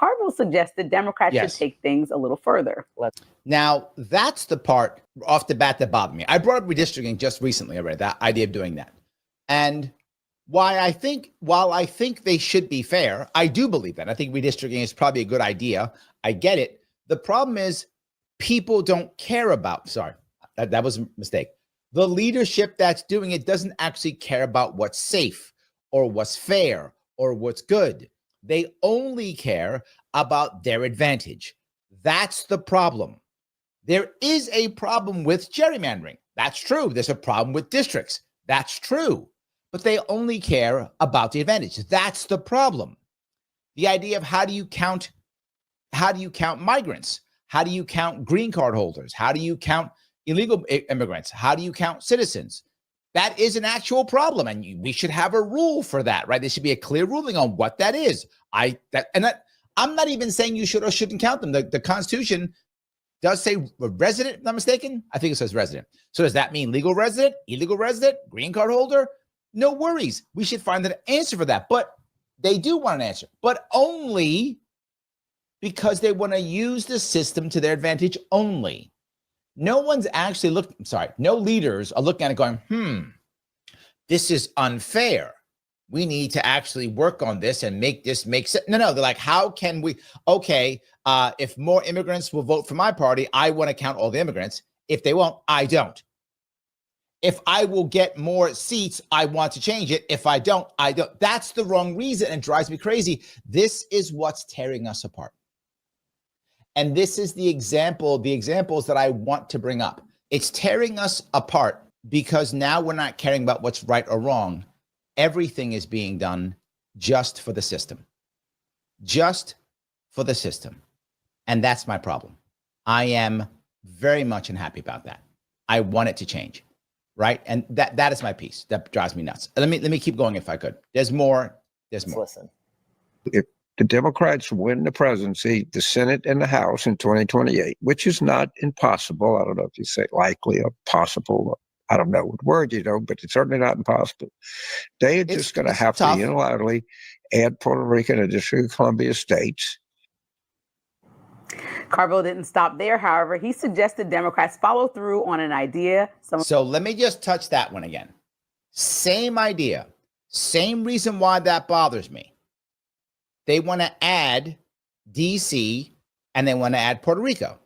Carville suggested Democrats should take things a little further. Now, that's the part off the bat that bothered me. I brought up redistricting just recently, already, that idea of doing that. And while I think they should be fair, I do believe that. I think redistricting is probably a good idea. I get it. The problem is people don't care about, that was a mistake. The leadership that's doing it doesn't actually care about what's safe or what's fair or what's good. They only care about their advantage. That's the problem. There is a problem with gerrymandering. That's true. There's a problem with districts. That's true. But they only care about the advantage. That's the problem. The idea of how do you count migrants? How do you count green card holders? How do you count illegal immigrants? How do you count citizens? That is an actual problem, and we should have a rule for that, right? There should be a clear ruling on what that is. I'm not even saying you should or shouldn't count them. The Constitution does say resident, if I'm not mistaken. I think it says resident. So does that mean legal resident, illegal resident, green card holder? No worries. We should find an answer for that. But they do want an answer, but only because they want to use the system to their advantage only. No one's actually no leaders are looking at it going, this is unfair. We need to actually work on this and make this make sense. No, they're like, how can we, if more immigrants will vote for my party, I want to count all the immigrants. If they won't, I don't. If I will get more seats, I want to change it. If I don't, I don't. That's the wrong reason and drives me crazy. This is what's tearing us apart. And this is the examples that I want to bring up. It's tearing us apart because now we're not caring about what's right or wrong. Everything is being done just for the system. Just for the system. And that's my problem. I am very much unhappy about that. I want it to change, right? And that is my piece. That drives me nuts. Let me keep going if I could. There's more. Listen. If the Democrats win the presidency, the Senate and the House in 2028, which is not impossible. I don't know if you say likely or possible. I don't know what word but it's certainly not impossible. They are just going to have to unilaterally add Puerto Rico and the District of Columbia states. Carville didn't stop there, however. He suggested Democrats follow through on an idea. So let me just touch that one again. Same idea. Same reason why that bothers me. They want to add DC and they want to add Puerto Rico.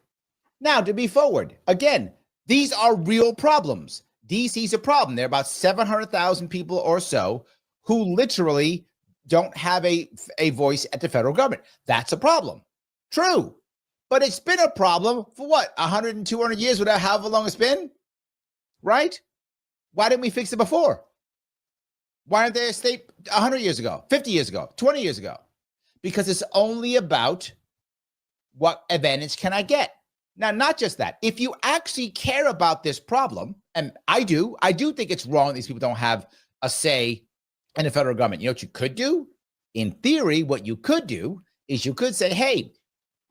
Now, to be forward, again, these are real problems. DC's a problem. There are about 700,000 people or so who literally don't have a voice at the federal government. That's a problem. True. But it's been a problem for what? 100 and 200 years, without however long it's been? Right? Why didn't we fix it before? Why aren't they a state 100 years ago, 50 years ago, 20 years ago? Because it's only about what advantage can I get. Now, not just that. If you actually care about this problem, and I do think it's wrong these people don't have a say in the federal government. You know what you could do? In theory, what you could do is you could say, hey,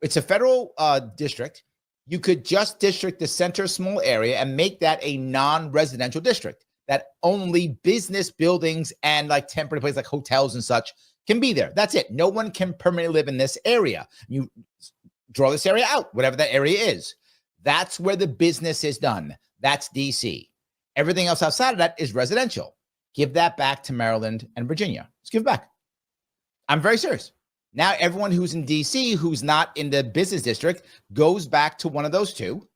it's a federal district. You could just district the center small area and make that a non-residential district that only business buildings and like temporary places like hotels and such can be there. That's it. No one can permanently live in this area. You draw this area out, whatever that area is. That's where the business is done. That's DC. Everything else outside of that is residential. Give that back to Maryland and Virginia. Just give it back. I'm very serious. Now everyone who's in DC, who's not in the business district, goes back to one of those two.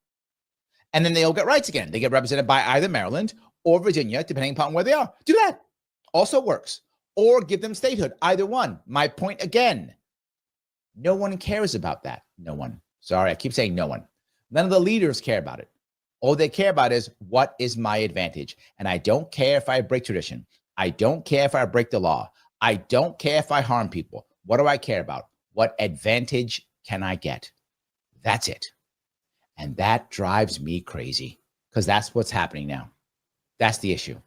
And then they all get rights again. They get represented by either Maryland or Virginia, depending upon where they are. Do that. Also works. Or give them statehood. Either one. My point again. No one cares about that. No one. Sorry, I keep saying no one. None of the leaders care about it. All they care about is what is my advantage. And I don't care if I break tradition. I don't care if I break the law. I don't care if I harm people. What do I care about? What advantage can I get? That's it. And that drives me crazy because that's what's happening now. That's the issue.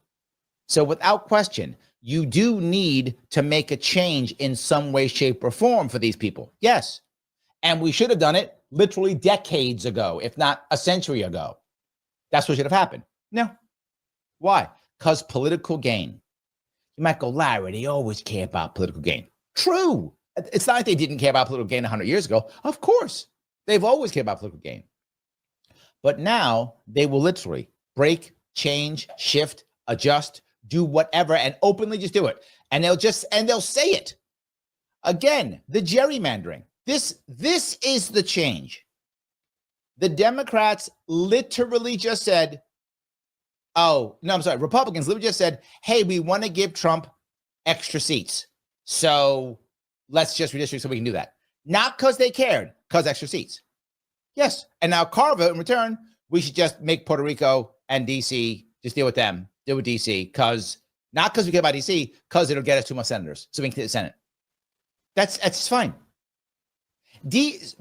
So without question, you do need to make a change in some way, shape, or form for these people. Yes. And we should have done it literally decades ago, if not a century ago. That's what should have happened. No. Why? Because political gain. You might go, Larry, they always care about political gain. True. It's not like they didn't care about political gain 100 years ago. Of course, they've always cared about political gain. But now they will literally break, change, shift, adjust, do whatever, and openly just do it. And they'll say it. Again, the gerrymandering. This is the change. The Democrats literally just said, Republicans literally just said, hey, we want to give Trump extra seats. So let's just redistrict so we can do that. Not because they cared, because extra seats. Yes. And now Carville, in return, we should just make Puerto Rico and DC, just deal with them, deal with DC, not because we care about DC, because it'll get us 2 more senators so we can get the Senate. That's fine.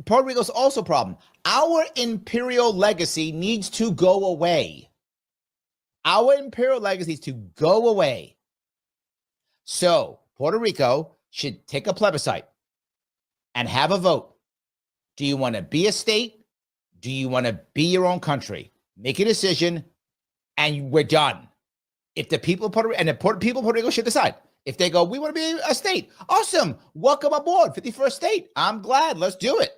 Puerto Rico's also a problem. Our imperial legacy needs to go away. Our imperial legacy needs to go away. So Puerto Rico should take a plebiscite and have a vote. Do you want to be a state? Do you want to be your own country? Make a decision, and we're done. If the people of Puerto Rico, and the people of Puerto Rico should decide. If they go, we want to be a state. Awesome. Welcome aboard. 51st state. I'm glad. Let's do it.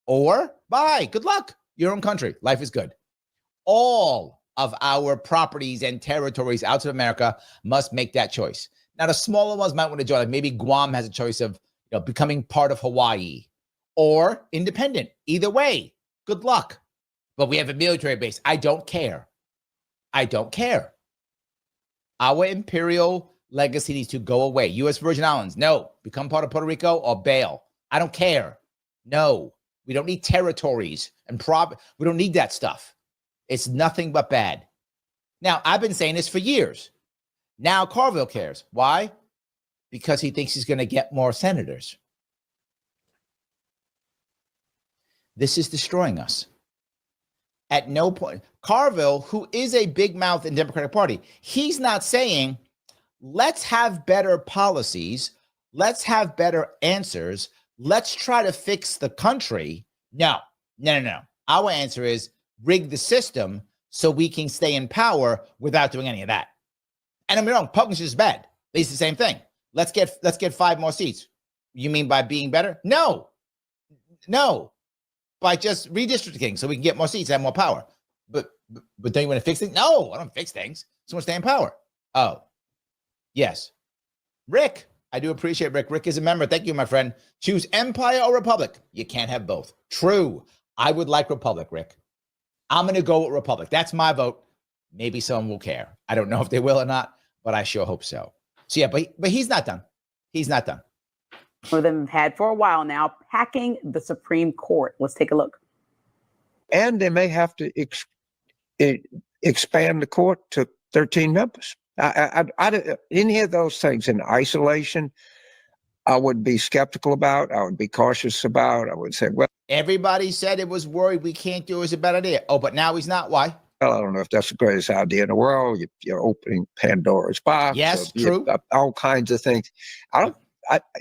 Or bye. Good luck. Your own country. Life is good. All of our properties and territories outside of America must make that choice. Now, the smaller ones might want to join. Like maybe Guam has a choice of becoming part of Hawaii or independent. Either way, good luck. But we have a military base. I don't care. I don't care. Our imperial legacy needs to go away. U.S. Virgin Islands, no. Become part of Puerto Rico or bail. I don't care. No. We don't need territories and we don't need that stuff. It's nothing but bad. Now, I've been saying this for years. Now Carville cares. Why? Because he thinks he's going to get more senators. This is destroying us. At no point, Carville, who is a big mouth in the Democratic Party, he's not saying, let's have better policies. Let's have better answers. Let's try to fix the country. No. Our answer is rig the system so we can stay in power without doing any of that. And I'm wrong. Republicans is bad. It's the same thing. Let's get 5 more seats. You mean by being better? No. By just redistricting so we can get more seats and have more power. But don't you want to fix things? No, I don't fix things. So want to stay in power. Oh, yes. Rick, I do appreciate Rick. Rick is a member. Thank you, my friend. Choose empire or republic. You can't have both. True. I would like republic, Rick. I'm going to go with republic. That's my vote. Maybe someone will care. I don't know if they will or not, but I sure hope so. So yeah, but he's not done. He's not done. Some of them have had for a while now, packing the Supreme Court. Let's take a look. And they may have to expand the court to 13 members. Any of those things in isolation, I would be skeptical about. I would be cautious about. I would say, well, everybody said it was worried we can't do it. It's a bad idea. Oh, but now he's not. Why? Well, I don't know if that's the greatest idea in the world. You're opening Pandora's box. Yes, true. All kinds of things.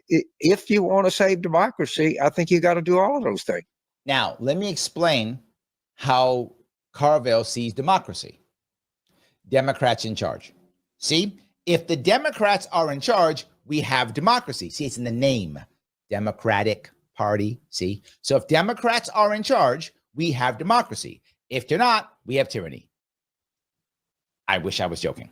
If you want to save democracy, I think you got to do all of those things. Now, let me explain how Carville sees democracy. Democrats in charge. See, if the Democrats are in charge, we have democracy. See, it's in the name, Democratic Party. See, so if Democrats are in charge, we have democracy. If they're not, we have tyranny. I wish I was joking.